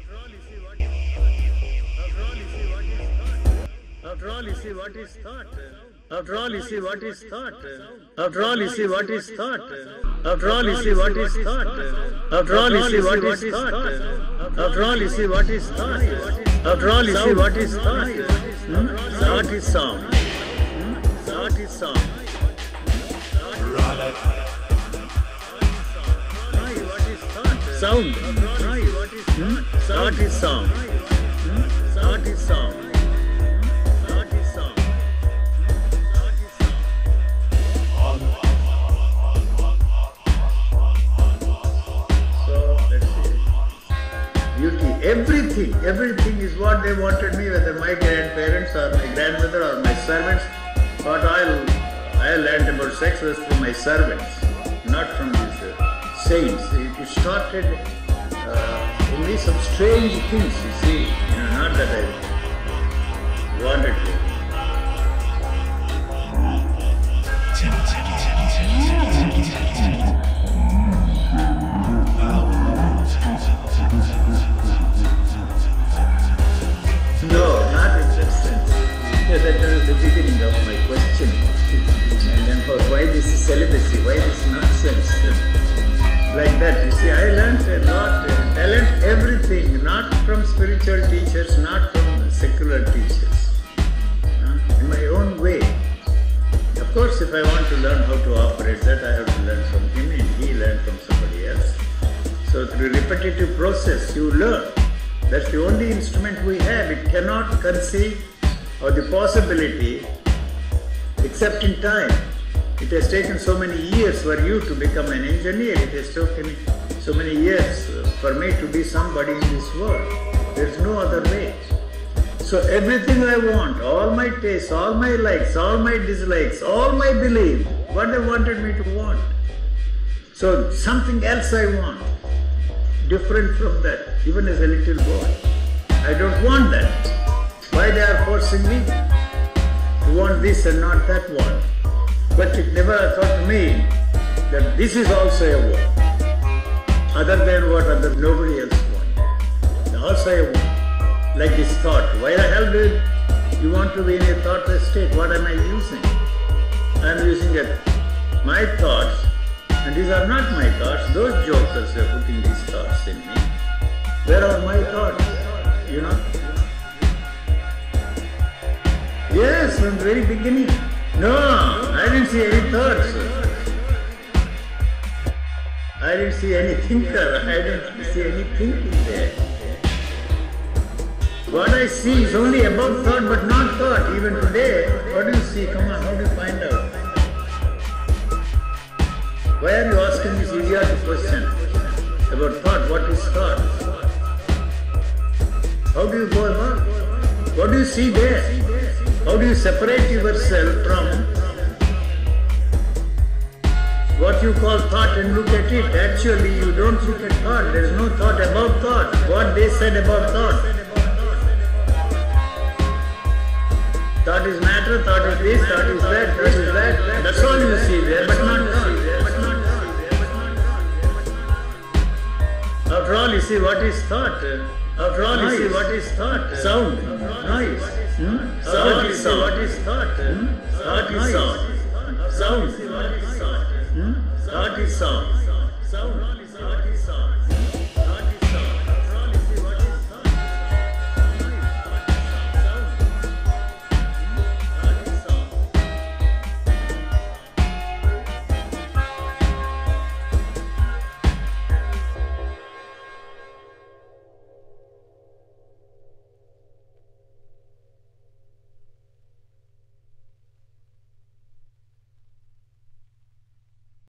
After all, you see what is thought. After all, you see what is thought. After all, you see what is thought. After all, you see what is thought. After all, you see what is thought. After all, you see what is thought. After all, you see what is thought. Thought is sound. Thought is sound. Sound. Thought is sound. Thought is sound. Beauty, everything is what they wanted me, whether my grandparents or my grandmother or my servants. What I learned about sex was from my servants, not from these saints. It started in me some strange things, you see, not that I wanted to. No, not in that sense. That was the beginning of my question. And then why this celibacy, why this nonsense? Like that, you see, I learned a lot. I learned everything, not from spiritual teachers, not from secular teachers. In my own way. Of course, if I want to learn how to operate that, I have to learn from him and he learned from somebody else. So through repetitive process, you learn. That's the only instrument we have. It cannot conceive of the possibility except in time. It has taken so many years for you to become an engineer. It has taken so many years for me to be somebody in this world. There is no other way. So everything I want, all my tastes, all my likes, all my dislikes, all my belief, what they wanted me to want. So something else I want. Different from that, even as a little boy. I don't want that. Why they are forcing me to want this and not that one? But it never occurred to me that this is also a want, other than what nobody else wants. Also a want, like this thought. Why the hell do you want to be in a thoughtless state? What am I using? I am using my thoughts. And these are not my thoughts. Those jokers are putting these thoughts in me. Where are my thoughts? You know? Yes, from the very beginning. No, I didn't see any thoughts. I didn't see any thinker. I didn't see any thinking there. What I see is only above thought but not thought. Even today, what do you see? Come on, how do you find out? Why are you asking this idiotic question about thought? What is thought? How do you go about? What do you see there? How do you separate yourself from what you call thought and look at it? Actually, you don't look at thought. There is no thought about thought. What they said about thought. Thought is matter, thought is this, thought is that, thought is that. That's all you see there, but not thought. After all, you see what is thought. After all, you see what is thought. Sound. Noise. Sound is sound. What is thought? Thought is sound. Sound. Thought is sound. Thought is sound. Sound.